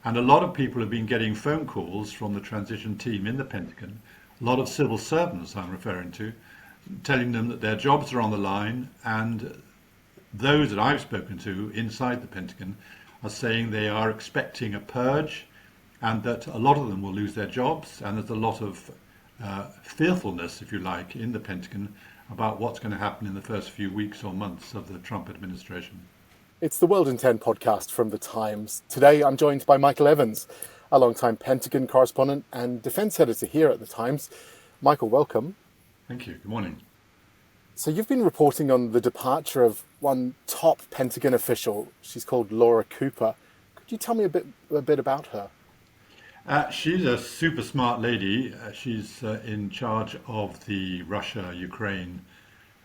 And a lot of people have been getting phone calls from the transition team in the Pentagon, a lot of civil servants I'm referring to, telling them that their jobs are on the line, and those that I've spoken to inside the Pentagon are saying they are expecting a purge and that a lot of them will lose their jobs, and there's a lot of fearfulness, if you like, in the Pentagon about what's going to happen in the first few weeks or months of the Trump administration. It's the World in 10 podcast from The Times. Today I'm joined by Michael Evans, a long-time Pentagon correspondent and defence editor here at The Times. Michael, welcome. Thank you. Good morning. So you've been reporting on the departure of one top Pentagon official. She's called Laura Cooper. Could you tell me a bit about her? She's a super smart lady. She's in charge of the Russia, Ukraine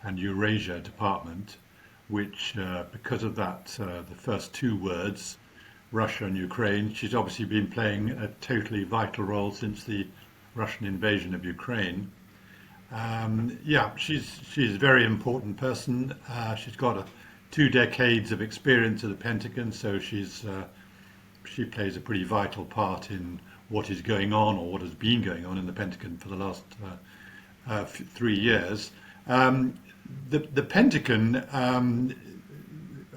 and Eurasia department, which because of that, the first two words, Russia and Ukraine, she's obviously been playing a totally vital role since the Russian invasion of Ukraine. She's a very important person. She's got 2 decades of experience at the Pentagon, so she plays a pretty vital part in what is going on, or what has been going on in the Pentagon for the last 3 years. The Pentagon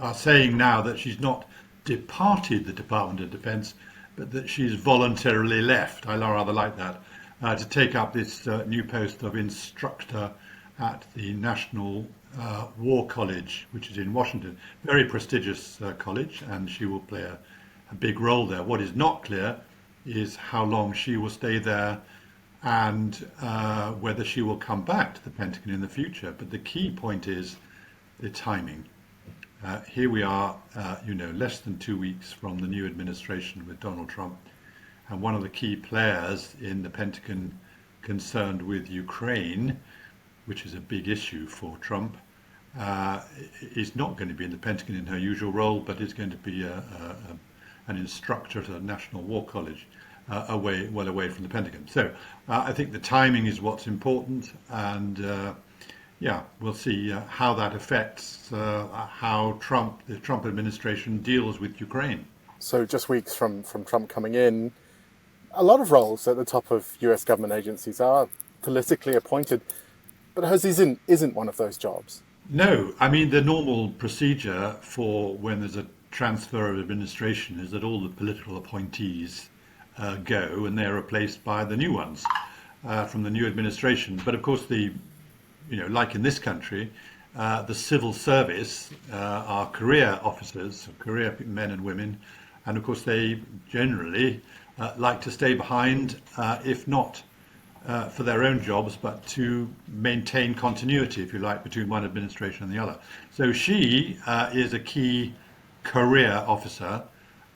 are saying now that she's not departed the Department of Defense, but that she's voluntarily left. I rather like that. To take up this new post of instructor at the National War College, which is in Washington. Very prestigious college, and she will play a big role there. What is not clear is how long she will stay there, and whether she will come back to the Pentagon in the future. But the key point is the timing. Here we are, less than 2 weeks from the new administration with Donald Trump. And one of the key players in the Pentagon concerned with Ukraine, which is a big issue for Trump, is not going to be in the Pentagon in her usual role, but is going to be an instructor at a National War College, well away from the Pentagon. So I think the timing is what's important, and we'll see how that affects how the Trump administration deals with Ukraine. So just weeks from Trump coming in, a lot of roles at the top of US government agencies are politically appointed, but hers isn't one of those jobs. No, I mean, the normal procedure for when there's a transfer of administration is that all the political appointees go, and they're replaced by the new ones from the new administration. But of course, like in this country, the civil service are career officers, career men and women, and of course they generally like to stay behind, if not for their own jobs, but to maintain continuity, if you like, between one administration and the other. So she is a key career officer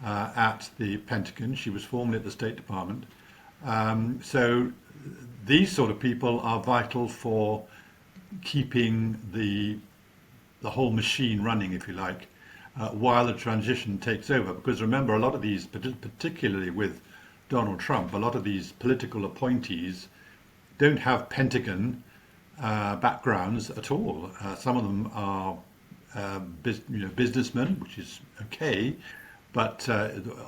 at the Pentagon. She was formerly at the State Department. So these sort of people are vital for keeping the whole machine running, if you like, while the transition takes over. Because remember, a lot of these, particularly with Donald Trump, a lot of these political appointees don't have Pentagon backgrounds at all. Some of them are businessmen, which is okay, but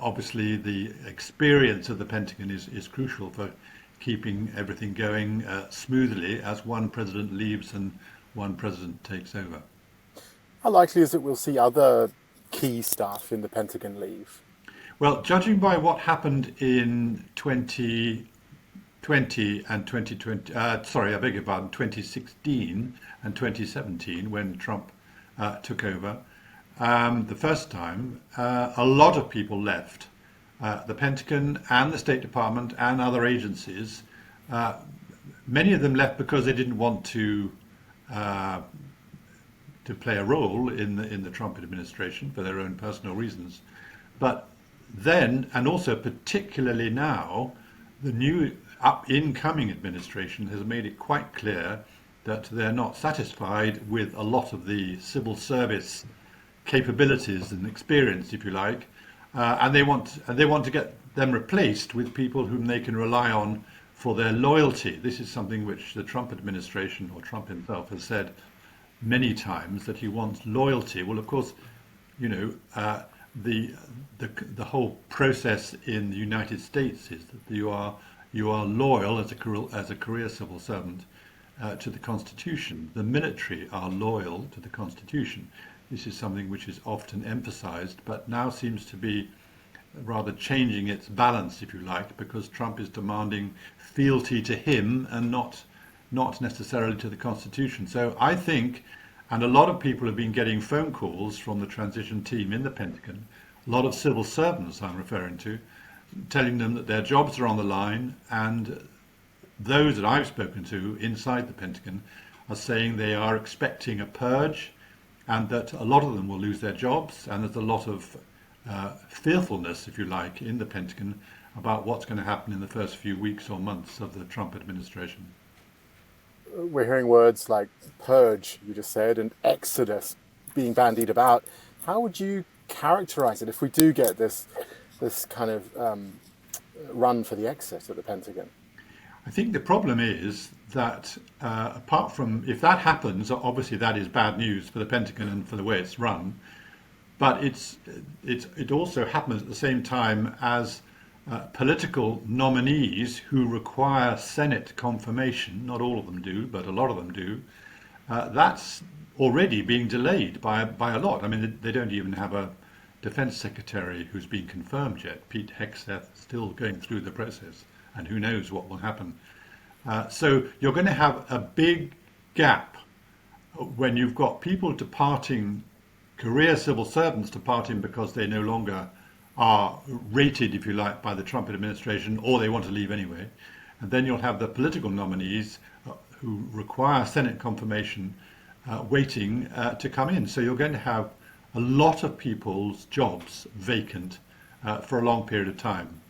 obviously the experience of the Pentagon is crucial for keeping everything going smoothly as one president leaves and one president takes over. How likely is it we'll see other key staff in the Pentagon leave? Well, judging by what happened in 2020 and 2016 and 2017, when Trump took over the first time, a lot of people left the Pentagon and the State Department and other agencies. Many of them left because they didn't want to play a role in the Trump administration for their own personal reasons. But then, and also particularly now, the new incoming administration has made it quite clear that they're not satisfied with a lot of the civil service capabilities and experience, if you like, and they want to get them replaced with people whom they can rely on for their loyalty. This is something which the Trump administration, or Trump himself, has said many times, that he wants loyalty. Well, of course, the the whole process in the United States is that you are loyal as a career civil servant to the Constitution. The military are loyal to the Constitution. This is something which is often emphasized, but now seems to be rather changing its balance, if you like, because Trump is demanding fealty to him and not necessarily to the Constitution. So I think, and a lot of people have been getting phone calls from the transition team in the Pentagon, a lot of civil servants I'm referring to, telling them that their jobs are on the line, and those that I've spoken to inside the Pentagon are saying they are expecting a purge and that a lot of them will lose their jobs, and there's a lot of fearfulness, if you like, in the Pentagon about what's going to happen in the first few weeks or months of the Trump administration. We're hearing words like purge, you just said, and exodus being bandied about. How would you characterize it if we do get this kind of run for the exit at the Pentagon? I think the problem is that apart from, if that happens, obviously that is bad news for the Pentagon and for the way it's run, but it also happens at the same time as political nominees who require Senate confirmation, not all of them do, but a lot of them do, that's already being delayed by a lot. I mean, they don't even have a defense secretary who's been confirmed yet. Pete Hegseth still going through the process, and who knows what will happen. So you're going to have a big gap when you've got people departing, career civil servants departing because they no longer are rated, if you like, by the Trump administration, or they want to leave anyway. And then you'll have the political nominees who require Senate confirmation waiting to come in. So you're going to have a lot of people's jobs vacant for a long period of time.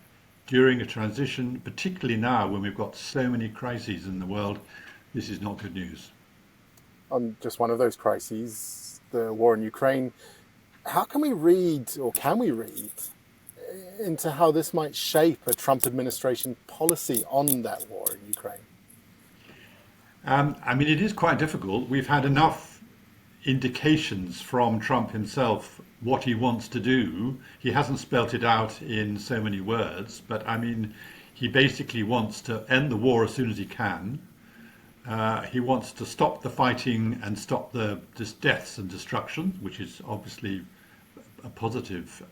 During a transition, particularly now when we've got so many crises in the world, this is not good news. On just one of those crises, the war in Ukraine, how can we read, or can we read, into how this might shape a Trump administration policy on that war in Ukraine? I mean, it is quite difficult. We've had enough indications from Trump himself what he wants to do. He hasn't spelt it out in so many words, but I mean, he basically wants to end the war as soon as he can. He wants to stop the fighting and stop the deaths and destruction, which is obviously a positive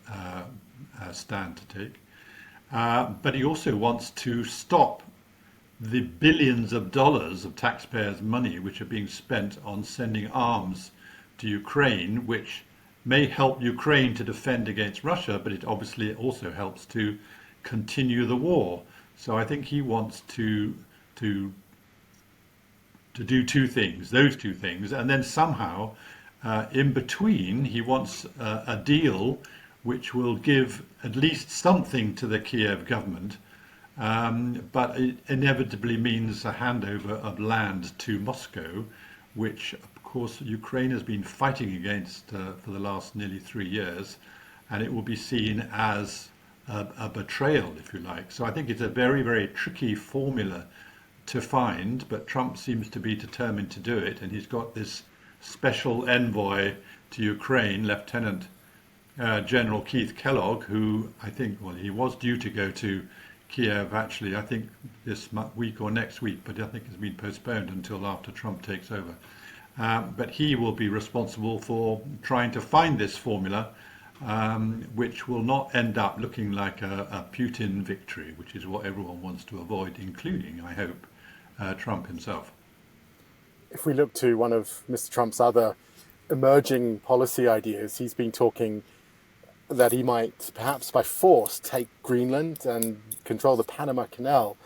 stand to take. But he also wants to stop the billions of dollars of taxpayers' money which are being spent on sending arms to Ukraine, which may help Ukraine to defend against Russia, but it obviously also helps to continue the war. So I think he wants to do those two things, and then somehow in between he wants a deal which will give at least something to the Kiev government, but it inevitably means a handover of land to Moscow, which of course Ukraine has been fighting against for the last nearly 3 years, and it will be seen as a betrayal, if you like. So I think it's a very, very tricky formula to find, but Trump seems to be determined to do it, and he's got this special envoy to Ukraine, Lieutenant General Keith Kellogg, who I think, well, he was due to go to Kiev actually, I think this week or next week, but I think it's been postponed until after Trump takes over. But he will be responsible for trying to find this formula, which will not end up looking like a Putin victory, which is what everyone wants to avoid, including, I hope, Trump himself. If we look to one of Mr. Trump's other emerging policy ideas, he's been talking that he might, perhaps by force, take Greenland and control the Panama Canal.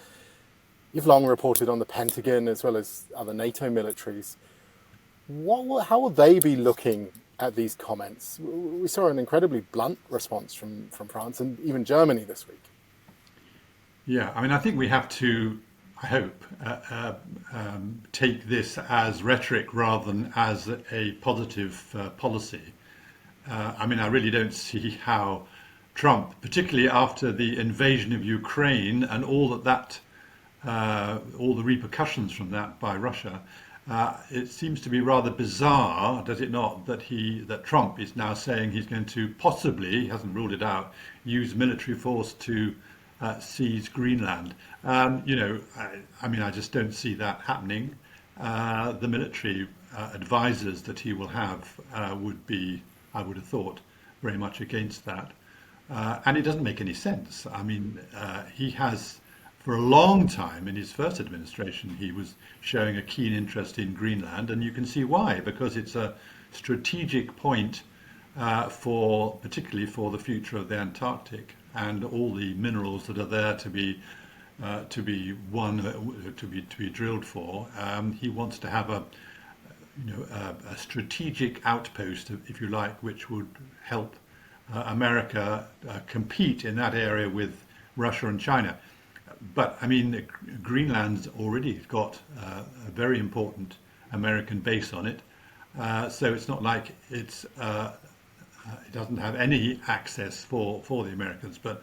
You've long reported on the Pentagon as well as other NATO militaries. How will they be looking at these comments? We saw an incredibly blunt response from France and even Germany this week. Yeah, I mean, I think we have to, I hope, take this as rhetoric rather than as a positive policy. I mean, I really don't see how Trump, particularly after the invasion of Ukraine and all the repercussions from that by Russia, It seems to be rather bizarre, does it not, that Trump is now saying he's going to possibly, he hasn't ruled it out, use military force to seize Greenland. I mean, I just don't see that happening. The military advisors that he will have would be, I would have thought, very much against that. And it doesn't make any sense. I mean, he has, for a long time in his first administration, he was showing a keen interest in Greenland, and you can see why, because it's a strategic point particularly for the future of the Antarctic and all the minerals that are there to be drilled for. He wants to have a strategic outpost, if you like, which would help America compete in that area with Russia and China. But I mean, Greenland's already got a very important American base on it, so it's not like it doesn't have any access for the Americans. But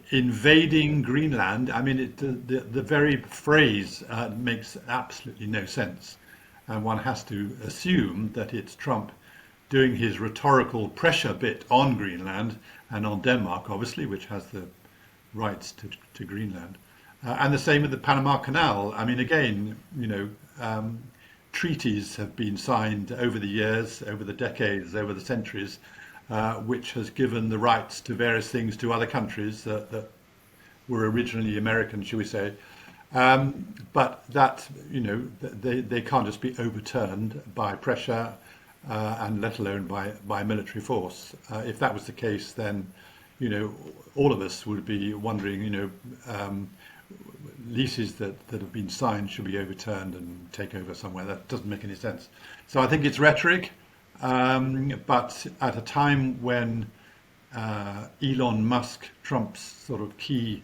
invading Greenland, I mean, the very phrase makes absolutely no sense, and one has to assume that it's Trump doing his rhetorical pressure bit on Greenland and on Denmark, obviously, which has the rights to Greenland. And the same with the Panama Canal. I mean, again, treaties have been signed over the years, over the decades, over the centuries, which has given the rights to various things to other countries that were originally American, shall we say. But that, they can't just be overturned by pressure and let alone by military force. If that was the case, then all of us would be wondering, leases that have been signed should be overturned and take over somewhere. That doesn't make any sense. So I think it's rhetoric, but at a time when Elon Musk, Trump's sort of key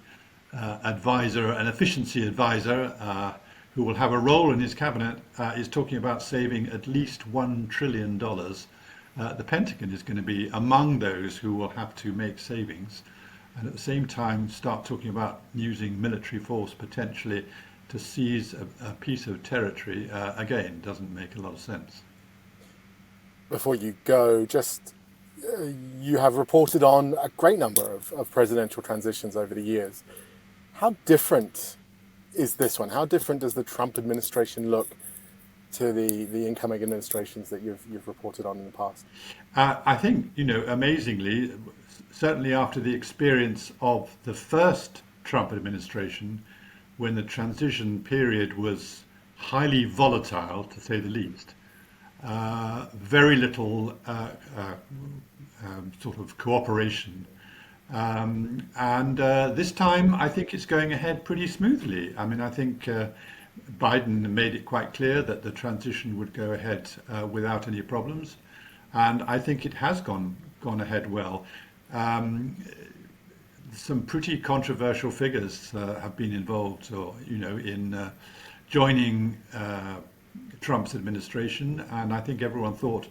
advisor, an efficiency advisor, who will have a role in his cabinet, is talking about saving at least $1 trillion. The Pentagon is going to be among those who will have to make savings, and at the same time start talking about using military force potentially to seize a piece of territory. Again, doesn't make a lot of sense. Before you go, you have reported on a great number of presidential transitions over the years. How different is this one? How different does the Trump administration look to the incoming administrations that you've reported on in the past? I think, amazingly, certainly after the experience of the first Trump administration, when the transition period was highly volatile, to say the least, very little sort of cooperation. And this time, I think it's going ahead pretty smoothly. I mean, I think Biden made it quite clear that the transition would go ahead without any problems, and I think it has gone ahead well. Some pretty controversial figures have been involved, in joining Trump's administration, and I think everyone thought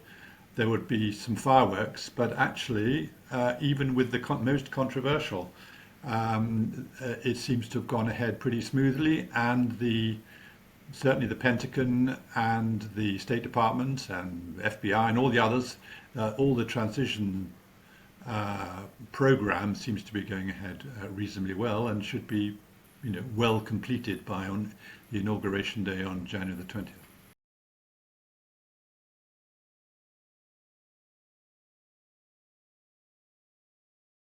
there would be some fireworks, but actually, even with the most controversial, it seems to have gone ahead pretty smoothly, and certainly the Pentagon and the State Department and FBI and all the others, all the transition program seems to be going ahead reasonably well, and should be, well completed by on the inauguration day on January the 20th.